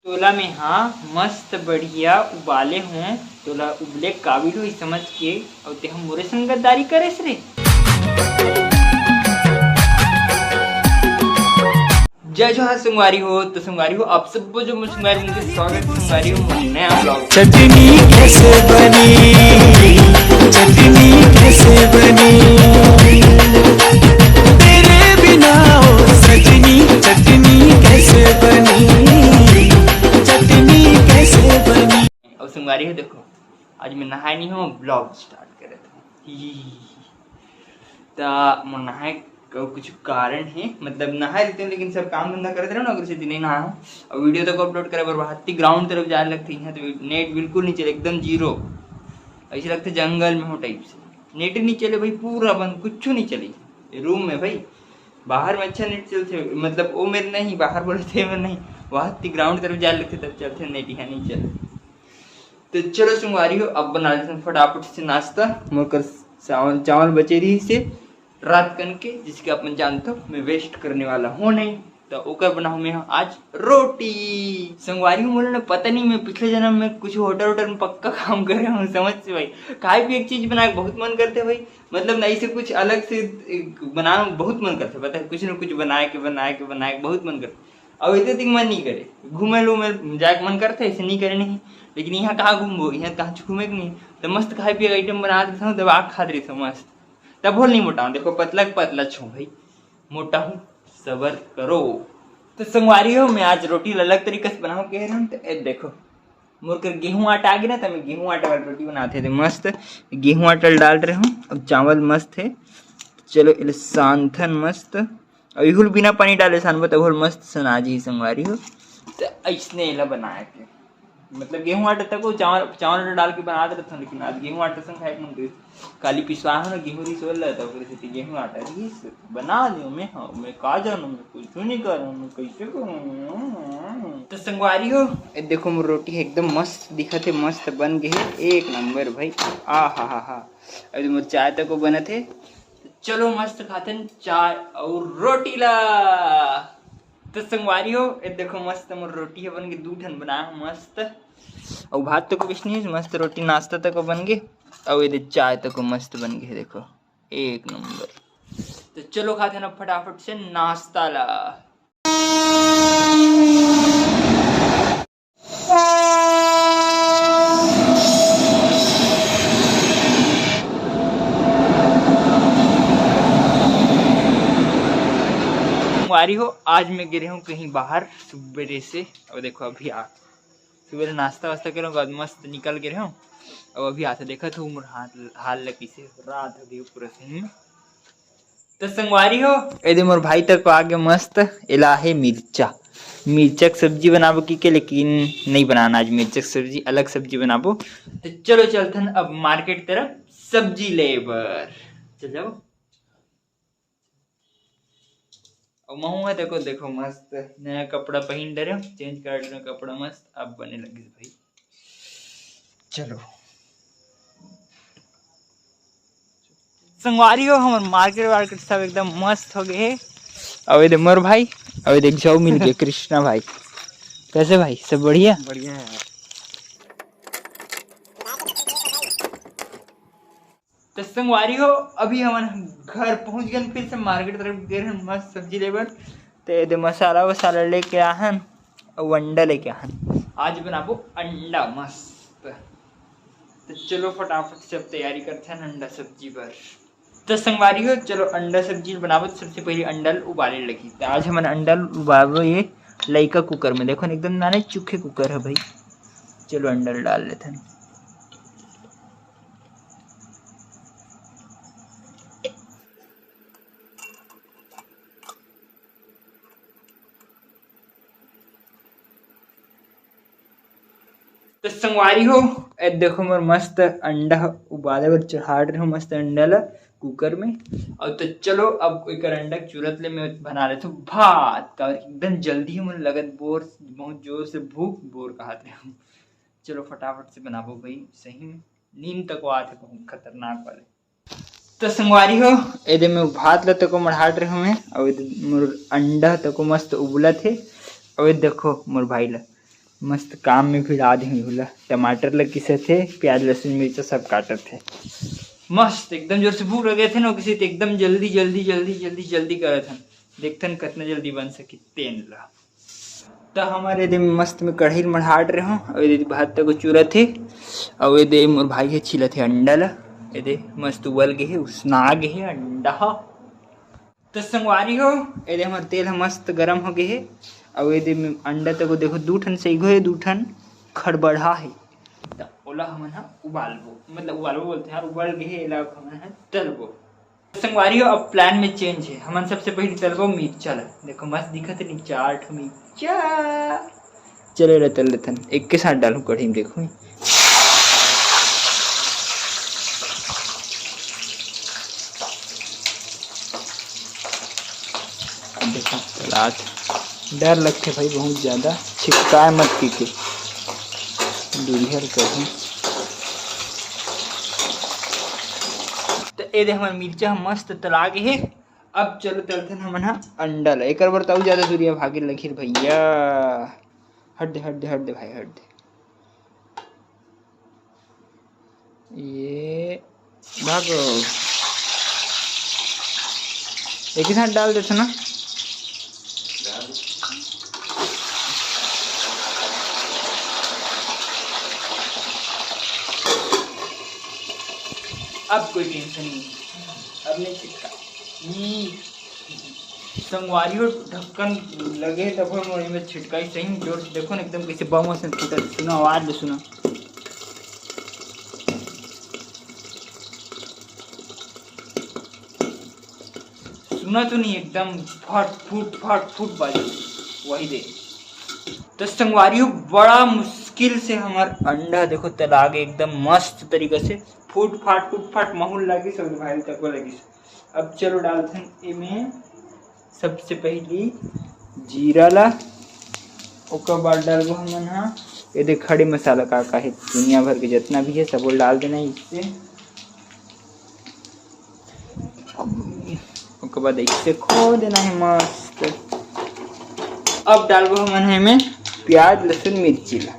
तोला में हाँ मस्त बढ़िया उबाले हों तोला उबले काबिल हो समझ के और ते हम मोरे संग गद्दारी करे रे। जय जोहार संगवारी हो तो संगवारी हो आप सब जो संगवारी उनके स्वागत संगवारी हो नया ब्लॉग। चटनी कैसे बनी, चटनी कैसे बनी, तेरे बिना ओ सजनी चटनी कैसे बनी, चटनी कैसे बनी। और संगवारी हो देखो आज मैं नहाए नहीं हूँ ब्लॉग स्टार्ट करे थे नहाए कुछ कारण है मतलब नहा लेते हैं लेकिन सब काम धंधा करते रहो ना अगर से नहीं नहा और वीडियो तक अपलोड करे बर्बादी ग्राउंड तरफ जाने लगती है तो नेट बिल्कुल नहीं चले एकदम जीरो ऐसे लगते जंगल में हो टाइप से नेट नहीं चले भाई पूरा बंद कुछ नहीं चले रूम में भाई बाहर में अच्छा नेट चलते मतलब वो मेरे नहीं बाहर बोले थे मेरे नहीं वहाँ ग्राउंड तरफ जाने लगते तब चलते नेट यहाँ नहीं चले। तो चलो संगवारी हो अब बना लेते हैं फटाफट से नाश्ता मोकर चावल बचे रही से रात कन के जिसके अपन जानते हो मैं वेस्ट करने वाला हूँ नहीं तो ओकर बनाऊँ मैं आज रोटी। संगवारी हूँ बोले ना पता नहीं मैं पिछले जन्म में कुछ होटल में पक्का काम कर रहा हूँ समझ से भाई खाए भी एक चीज बनाए बहुत मन करते भाई मतलब नहीं से कुछ अलग से बनाना बहुत मन करते पता है कुछ न कुछ बनाए के बहुत मन करते अब इतने दिन मन नहीं करे घूमे लो मैं जाके मन करते ऐसे नहीं करे नहीं लेकिन यहाँ कहाँ घूमो यहाँ कहाँ घूमे नहीं तो मस्त खाए पिए आइटम बना देता हूँ तब आग खा रही था मस्त तब बोल नहीं मोटा हूँ देखो पतला छू भाई मोटा हूँ सबर करो। तो संगवारी हो मैं आज रोटी अलग तरीके से बनाऊँ कह रहा हूँ तो देखो मोर कर गेहूँ आटा आ गया ना तो मैं गेहूँ आटा वाली रोटी बनाते थे मस्त गेहूँ आटा डाल रहे हूँ अब चावल मस्त है चलो इले सांथन मस्त अहुल बिना पानी डाले सान बता मस्त सनाजी संगवारी हो तो ऐसने इला बनाया के मतलब गेहूं आटा तक चावल डाल के बना देता था लेकिन आज गेहूं आटा संग खाए मन करे काली पिसवा है ना गेहूं री सोल रहा था फिर गेहूं आटा री बना लियो मैं का जानू मैं कुछ नहीं कर रहा मैं कैसे करूं। तो संगवारी हो देखो मोर रोटी एकदम मस्त दिखत है मस्त बन गई एक नंबर भाई आ हा अभी मोर चाय तक बने थे चलो मस्त खाते चाय और रोटी ला। तो संगवारी हो देखो मस्त मोर रोटी है बन के 2 ठन बनाया मस्त और भात तक कुछ नहीं मस्त रोटी नाश्ता तक बन गए और ये चाय तक मस्त बन गए देखो एक नंबर। तो चलो खाते ना फटाफट से नाश्ता ला। संगवारी हो आज मैं गिरे हूँ कहीं बाहर सुबह से और देखो अभी आ सुबह नाश्ता वास्ता कर बाद मस्त निकल गिरे हूँ और अभी आते देखा तो उम्र हाल लगी से रात अभी पूरा से। तो संगवारी हो यदि मोर भाई तक आगे मस्त इला है मिर्चक सब्जी बनाबो की लेकिन नहीं बनाना आज मिर्चक सब्जी अलग सब्जी बनाबो। तो चलो चलते अब मार्केट तरफ सब्जी लेबर चल जाओ और महू है देखो मस्त नया कपड़ा पहन डरे चेंज कर रहे कपड़ा मस्त अब बने लगे भाई। चलो संगवारी हो हमारे मार्केट सब एकदम मस्त हो गए अब ये मोर भाई अब ये देख जाओ मिल गए कृष्णा भाई कैसे भाई सब बढ़िया बढ़िया है। तो संगवारी हो अभी हम घर पहुंच गए फिर से मार्केट तरफ गए मस्त सब्जी लेबर तो मसाला वसाला लेके आहन और अंडा लेके आहन आज बनाबो अंडा मस्त। तो चलो फटाफट सब तैयारी करते हैं अंडा सब्जी पर। तो संगवारी हो चलो अंडा सब्जी बनाबो तो सबसे पहले अंडा उबाले लगी तो आज हमारे अंडा उबालो ये लइका कुकर में देखो एकदम नाने चुखे कुकर है भाई चलो अंडा डाल लेते हैं। तो संगवारी हो देखो मोर मस्त अंडा उबाले बर चढ़ा रहे हो मस्त अंडा ला कुकर में और तो चलो अब कोई कर अंडा चूरत ले मैं बना रहे थे भात का एकदम जल्दी मुझे लगत बोर बहुत जोर से भूख बोर कहते हैं चलो फटाफट से बनाबो भाई सही में नींद तक आते बहुत खतरनाक वाले। तो संगवारी हो ये मैं भात ला तको मढ़ाट रहे हूँ और मोर अंडा तको मस्त उबला थे और देखो मोर भाई ला मस्त काम में भी डाल दी होला। टमाटर लग किसे थे, प्याज लहसुन मिर्चा सब काटत थे। मस्त एकदम जोर से भूख लगे थे ना किसी तो एकदम जल्दी जल्दी जल्दी जल्दी जल्दी करत हन। देखथन कितना जल्दी बन सके तेन ला। तो हमारे दे मस्त में कढ़ाई में मढ़ाट रहे हो और ये भात तक चूरा थे और ये दे मोर भाई है छिला थे अंडा ला। ये दे मस्त उबल गए है, उसना गए है अंडा। तो संगवारी हो ये दे हमार तेल मस्त गरम हो गए है और ये दे अंडा तक देखो 2 ठन सही गए, 2 ठन खड़बड़ा है। तो ओला हमन हा उबालबो, मतलब उबालबो बोलते हैं यार, उबल गए है एला हमन हा तलबो। संगवारी हो अब प्लान में चेंज है। हमन सबसे पहले तलबो मिर्चा ला। देखो मस्त दिखत है 4 मिर्चा। चलो रे तल लेथन, एक के साथ डालू कढ़ी में। देखो देखा सलाद, डर लगते भाई बहुत ज्यादा, छिटकाए मत पी के दुरिहर करूँ। तो ये दे हमार मिर्चा मस्त तला गए है। अब चलो तलथन हमन हा अंडा ला। एक बार ताऊ ज्यादा दूरिया भागे लखीर भैया। हट दे हट दे हट दे भाई हट दे। ये भागो, एक ही साथ डाल देते ना। अब कोई टेंशन नहीं, अब नहीं छिटका। संगवारी हो ढक्कन लगे तब मोड़ी में छिटका ही सही जोर से। देखो ना एकदम कैसे बम से फूटा। सुनो आवाज ले, सुनो सुना तो नहीं, एकदम फट फूट बाजे वही दे। तो संगवारी हो बड़ा मुश्किल से हमार अंडा देखो तला गए एकदम मस्त तरीके से। फूट फाट माहौल लगी सब भाई तक लगी। अब चलो डालते इमें सबसे पहली जीरा ला, ओकर बाद डालबो हमन हा ये देख खड़े मसाला का है दुनिया भर के जितना भी है सब डाल देना इससे। ओकर बाद इससे खो देना है मस्त। अब डालबो हमन है में प्याज लहसुन मिर्ची ला।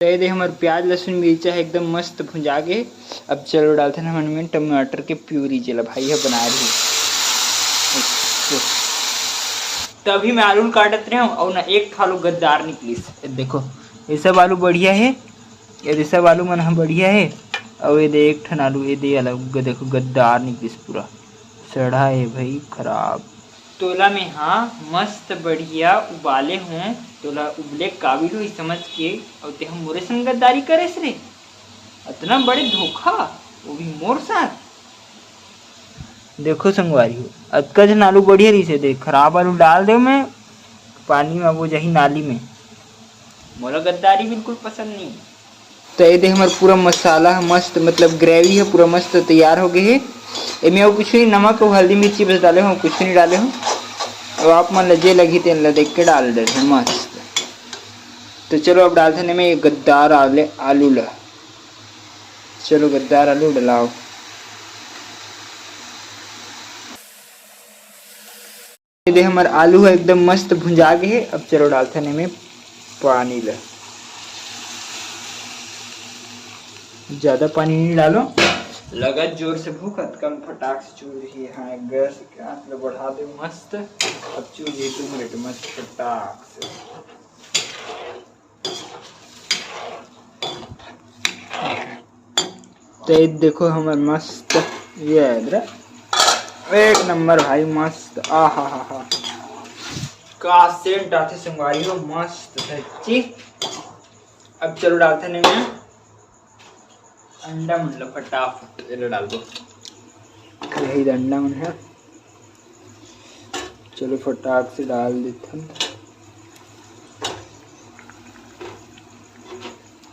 ये दे हमार प्याज लहसुन मिर्चा है एकदम मस्त भुंजा गए। अब चलो डालते हैं हमन में टमाटर के प्यूरी चला भाई है बना रही। तभी मैं आलू काटत रहे हूँ और ना एक थालू गद्दार निकली। देखो ये सब आलू बढ़िया है, ये सब आलू मन बढ़िया है और ये दे एक ठन आलू ये दे अलग देखो गद्दार निकली पूरा सड़ा है भाई खराब। तोला में हाँ मस्त बढ़िया उबाले हों, तोला उबले काबिल हुई समझ के और ते हम मोरे संग गद्दारी करे रे। इतना बड़े धोखा वो भी मोर साथ। देखो संगवारी हो अतका जन आलू बढ़िया रही से देख खराब आलू डाल दे मैं पानी में वो जही नाली में। मोला गद्दारी बिल्कुल पसंद नहीं। तो ये देख हमारा पूरा मसाला मस्त मतलब ग्रेवी है पूरा मस्त तैयार हो गए है। इनमें और कुछ नहीं, नमक और हल्दी मिर्ची बस डाले हो, कुछ नहीं डाले हो। और आप मन लजे लगी तेन देख के डाल दे मस्त। तो चलो अब डालते हैं में गद्दार आलू ला। चलो गद्दार आलू डलाओ। ये दे हमारा आलू है एकदम मस्त भुंजा गए है। अब चलो डालते हैं में पानी ला। ज्यादा पानी नहीं डालो, लगा जोर से भूख कम फटाक से चूर रही है। हाँ गैस के आंच में बढ़ा दे मस्त। अब चूर 2 मिनट मस्त फटाक से। तो ये देखो हमारे मस्त ये है इधर एक नंबर भाई मस्त। आ हा का सेंट आते संगवारी हो मस्त सच्ची। अब चलो डालते नहीं मैं अंडा मन लो फटाफट ये डाल दो। यही अंडा मन है, चलो फटाक से डाल देते हैं।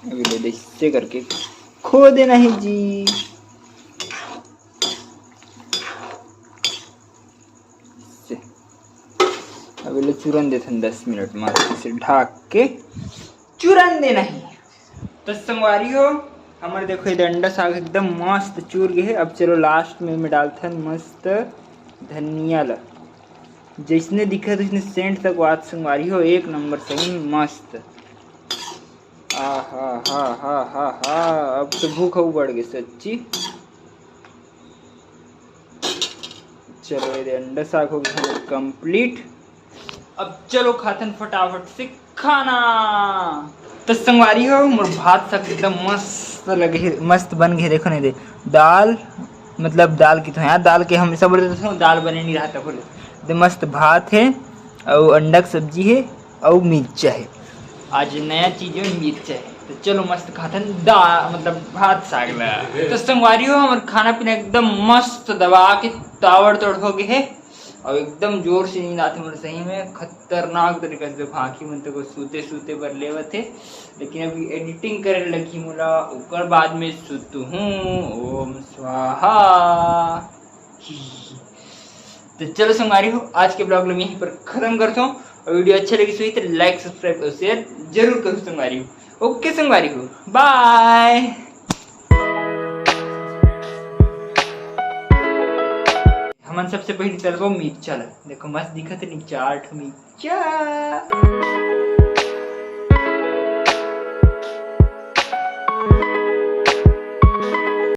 अभी ले इससे करके खो देना है जी। अभी ले चूरन देते हैं 10 मिनट मस्त से ढाक के चूरन देना है। तो संगवारी हो हमारे देखो ये अंडा साग एकदम मस्त चूर गए। अब चलो लास्ट में मैं डालता हूँ मस्त धनिया ला। जिसने दिखा तो इसने सेंट तक बात संगवारी हो एक नंबर सही मस्त। हा अब तो भूख बढ़ गई सच्ची। चलो ये अंडा साग हो गया कंप्लीट। अब चलो खातन फटाफट से खाना। तो संगवारी हो मोर भात सब एकदम मस्त लगे, मस्त बन गए। देखो नहीं दे दाल, मतलब दाल की तो यार दाल के हमेशा बोले तो दाल बने नहीं रहा था बोले तो मस्त भात है और अंडा की सब्जी है और मिर्चा है। आज नया चीज है मिर्चा है। तो चलो मस्त खातन दाल मतलब भात साग ला। तो संगवारी हो हमारे खाना पीना एकदम मस्त दबा के तावड़ तोड़ हो गए है और एकदम जोर से नींद आती मतलब सही में खतरनाक तरीके से। आँखी मन तक सूते सूते बर लेवे थे, लेकिन अभी एडिटिंग करे लगी मोला ओकर बाद में सुत हूँ। ओम स्वाहा। तो चलो संगवारी हो आज के ब्लॉग में यहीं पर खत्म करता हूँ और वीडियो अच्छा लगी सो तो लाइक सब्सक्राइब और शेयर जरूर करो संगवारी हो। ओके संगवारी हो बाय। हमन सबसे पहले चलबो मिर्चा ला। देखो मस्त दिखत है नी 4 मिर्चा।